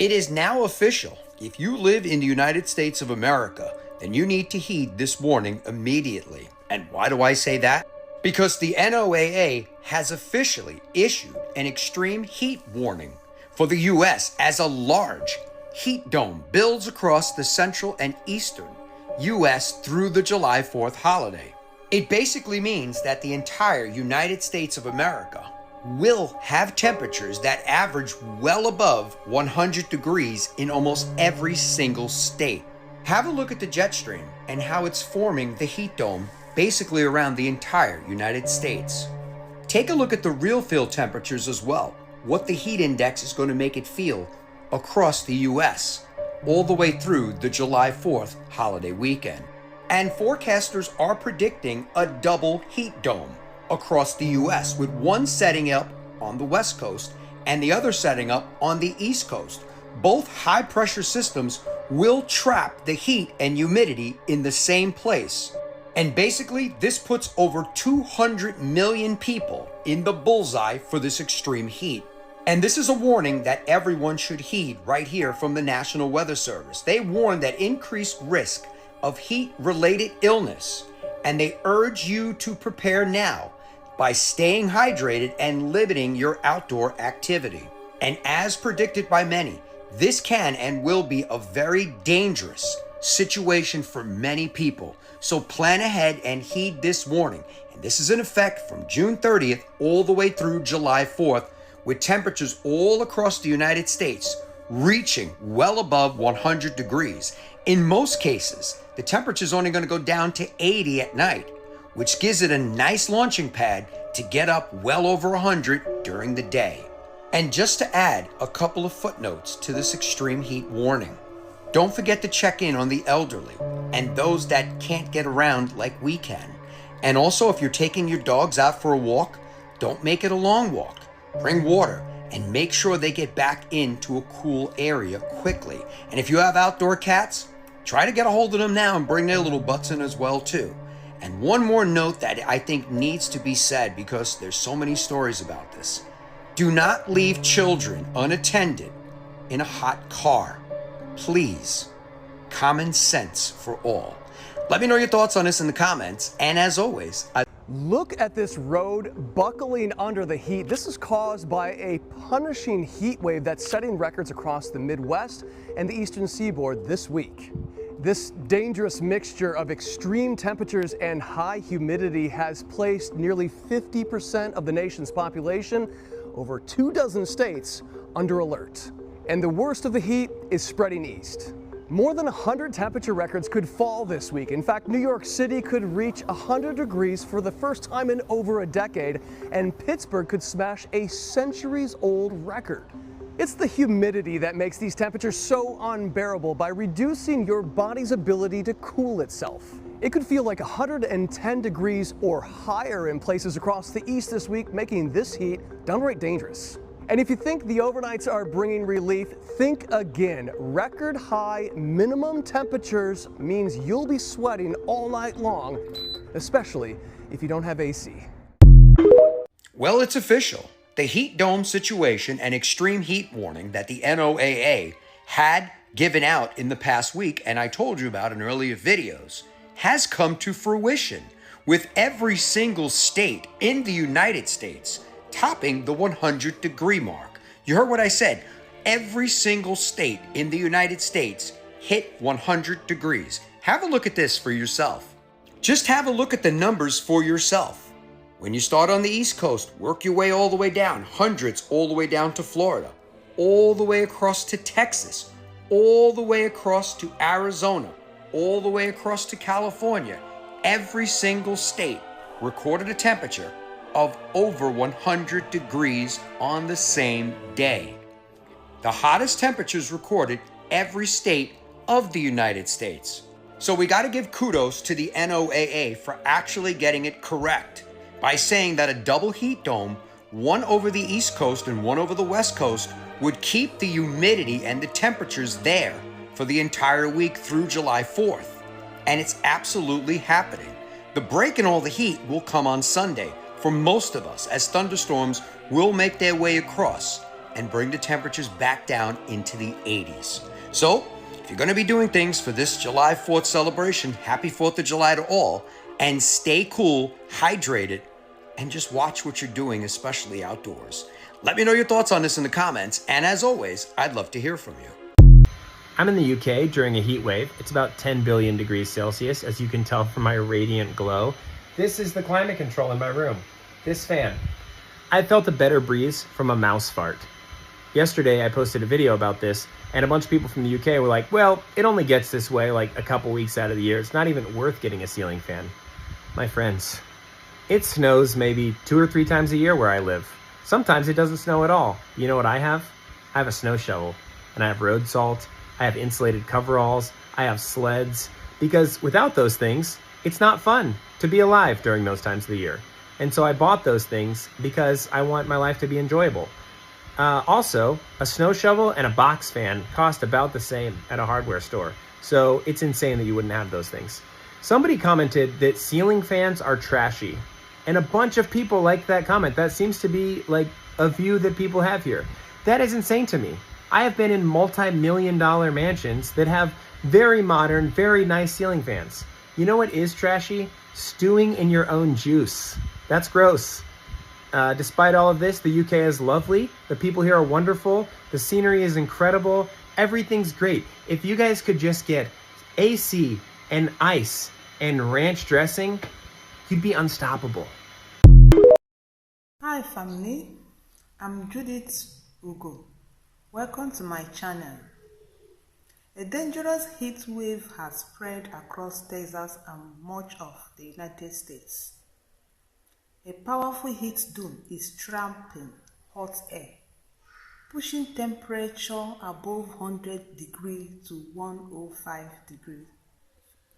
It is now official. If you live in the United States of America, then you need to heed this warning immediately. And why do I say that? Because the NOAA has officially issued an extreme heat warning for the U.S. as a large heat dome builds across the central and eastern U.S. through the July 4th holiday. It basically means that the entire United States of America will have temperatures that average well above 100 degrees in almost every single state. Have a look at the jet stream and how it's forming the heat dome basically around the entire United States. Take a look at the real field temperatures as well, what the heat index is going to make it feel across the US, all the way through the July 4th holiday weekend. And forecasters are predicting a double heat dome across the US, with one setting up on the West Coast and the other setting up on the East Coast. Both high pressure systems will trap the heat and humidity in the same place. And basically, this puts over 200 million people in the bullseye for this extreme heat. And this is a warning that everyone should heed right here from the National Weather Service. They warn that increased risk of heat-related illness, and they urge you to prepare now by staying hydrated and limiting your outdoor activity. And as predicted by many, this can and will be a very dangerous situation for many people. So plan ahead and heed this warning. And this is in effect from June 30th all the way through July 4th, with temperatures all across the United States reaching well above 100 degrees. In most cases, the temperature is only going to go down to 80 at night, which gives it a nice launching pad to get up well over 100 during the day. And just to add a couple of footnotes to this extreme heat warning, don't forget to check in on the elderly and those that can't get around like we can. And also, if you're taking your dogs out for a walk, don't make it a long walk. Bring water and make sure they get back into a cool area quickly. And if you have outdoor cats, try to get a hold of them now and bring their little butts in as well too. And one more note that I think needs to be said, because there's so many stories about this. Do not leave children unattended in a hot car. Please. Common sense for all. Let me know your thoughts on this in the comments. And as always, look at this road buckling under the heat. This is caused by a punishing heat wave that's setting records across the Midwest and the eastern seaboard this week. This dangerous mixture of extreme temperatures and high humidity has placed nearly 50% of the nation's population, over 24 states, under alert. And the worst of the heat is spreading east. More than 100 temperature records could fall this week. In fact, New York City could reach 100 degrees for the first time in over a decade, and Pittsburgh could smash a centuries-old record. It's the humidity that makes these temperatures so unbearable by reducing your body's ability to cool itself. It could feel like 110 degrees or higher in places across the east this week, making this heat downright dangerous. And if you think the overnights are bringing relief, think again. Record high minimum temperatures means you'll be sweating all night long, especially if you don't have AC. well, it's official. The heat dome situation and extreme heat warning that the NOAA had given out in the past week, and I told you about in earlier videos, has come to fruition, with every single state in the United States topping the 100-degree mark. You heard what I said. Every single state in the United States hit 100 degrees. Have a look at this for yourself. Just have a look at the numbers for yourself. When you start on the East Coast, work your way all the way down, hundreds all the way down to Florida, all the way across to Texas, all the way across to Arizona, all the way across to California. Every single state recorded a temperature of over 100 degrees on the same day. The hottest temperatures recorded every state of the United States. So we got to give kudos to the NOAA for actually getting it correct by saying that a double heat dome, one over the East Coast and one over the West Coast, would keep the humidity and the temperatures there for the entire week through July 4th. And it's absolutely happening. The break in all the heat will come on Sunday for most of us, as thunderstorms will make their way across. and bring the temperatures back down into the 80s. So, if you're going to be doing things for this July 4th celebration, happy 4th of July to all, and stay cool, hydrated, and just watch what you're doing, especially outdoors. Let me know your thoughts on this in the comments, and as always, I'd love to hear from you. I'm in the UK during a heat wave. It's about 10 billion degrees Celsius, as you can tell from my radiant glow. This is the climate control in my room. This fan. I felt a better breeze from a mouse fart. Yesterday, I posted a video about this, and a bunch of people from the UK were like, well, it only gets this way like a couple weeks out of the year. It's not even worth getting a ceiling fan. My friends, it snows maybe 2 or 3 times a year where I live. Sometimes it doesn't snow at all. You know what I have? I have a snow shovel, and I have road salt, I have insulated coveralls, I have sleds, because without those things, it's not fun to be alive during those times of the year. And so I bought those things because I want my life to be enjoyable. Also, a snow shovel and a box fan cost about the same at a hardware store. So it's insane that you wouldn't have those things. Somebody commented that ceiling fans are trashy. And a bunch of people liked that comment. That seems to be like a view that people have here. That is insane to me. I have been in multi-million-dollar mansions that have very modern, very nice ceiling fans. You know what is trashy? Stewing in your own juice. That's gross. Despite all of this, the UK is lovely. The people here are wonderful. The scenery is incredible. Everything's great. If you guys could just get AC and ice and ranch dressing, you'd be unstoppable. Hi family, I'm Judith Ugo. Welcome to my channel. A dangerous heat wave has spread across Texas and much of the United States. A powerful heat dome is trapping hot air, pushing temperature above 100 degrees to 105 degrees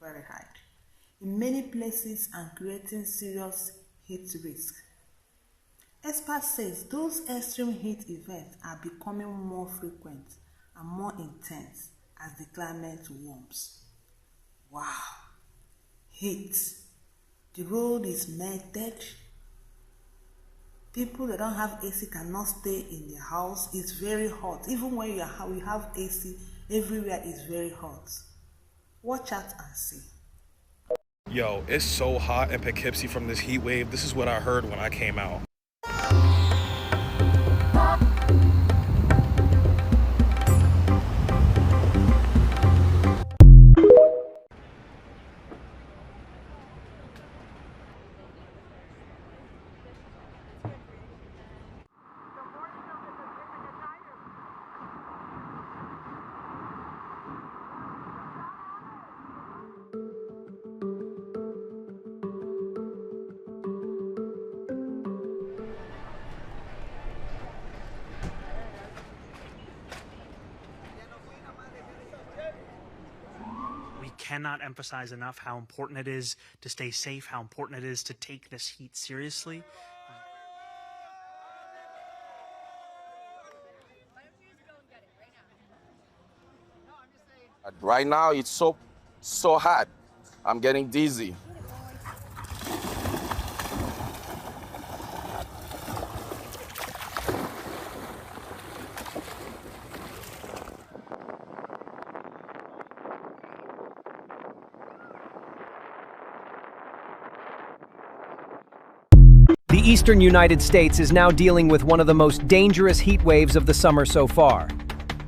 Fahrenheit in many places and creating serious heat risk. Experts say those extreme heat events are becoming more frequent and more intense as the climate warms. Wow! Heat. The road is melted. People that don't have AC cannot stay in their house. It's very hot. Even when we have AC, everywhere is very hot. Watch out and see. Yo, it's so hot in Poughkeepsie from this heat wave. This is what I heard when I came out. Cannot emphasize enough how important it is to stay safe, how important it is to take this heat seriously. Right now, it's so hot. I'm getting dizzy. The eastern United States is now dealing with one of the most dangerous heat waves of the summer so far.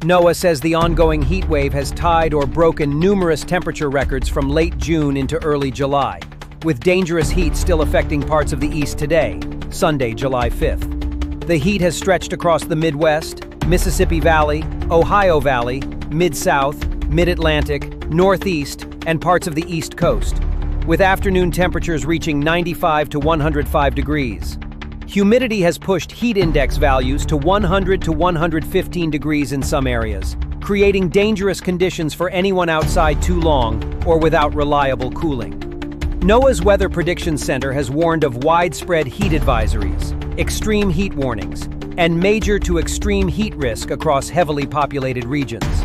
NOAA says the ongoing heat wave has tied or broken numerous temperature records from late June into early July, with dangerous heat still affecting parts of the East today, Sunday, July 5th. The heat has stretched across the Midwest, Mississippi Valley, Ohio Valley, Mid-South, Mid-Atlantic, Northeast, and parts of the East Coast, with afternoon temperatures reaching 95 to 105 degrees. Humidity has pushed heat index values to 100 to 115 degrees in some areas, creating dangerous conditions for anyone outside too long or without reliable cooling. NOAA's Weather Prediction Center has warned of widespread heat advisories, extreme heat warnings, and major to extreme heat risk across heavily populated regions.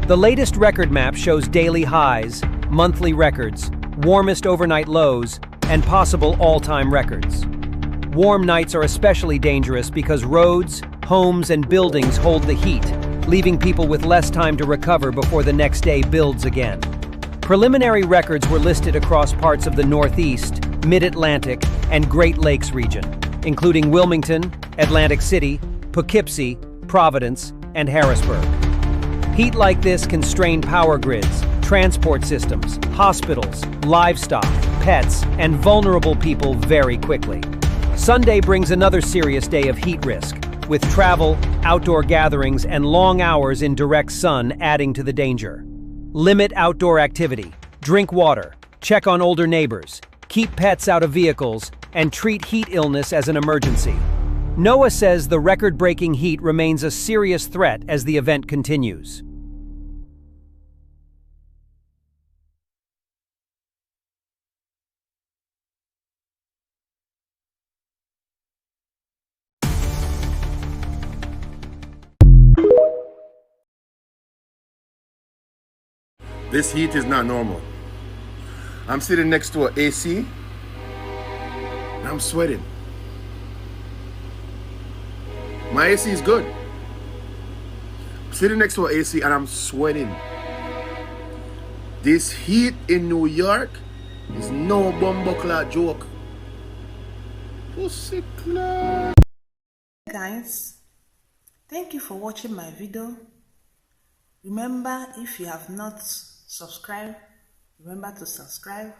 The latest record map shows daily highs, monthly records, warmest overnight lows, and possible all-time records. Warm nights are especially dangerous because roads, homes and buildings hold the heat, leaving people with less time to recover before the next day builds again. Preliminary records were listed across parts of the Northeast, Mid-Atlantic, and Great Lakes region, including Wilmington, Atlantic City, Poughkeepsie, Providence, and Harrisburg. Heat like this can strain power grids, transport systems, hospitals, livestock, pets, and vulnerable people very quickly. Sunday brings another serious day of heat risk, with travel, outdoor gatherings, and long hours in direct sun adding to the danger. Limit outdoor activity, drink water, check on older neighbors, keep pets out of vehicles, and treat heat illness as an emergency. NOAA says the record-breaking heat remains a serious threat as the event continues. This heat is not normal. I'm sitting next to an AC and I'm sweating. My AC is good. I'm sitting next to an AC and I'm sweating. This heat in New York is no bumbuckler joke. Pussy clap. Guys, thank you for watching my video. Remember, if you have not subscribed, remember to subscribe,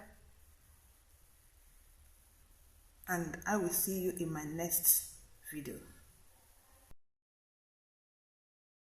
and I will see you in my next video.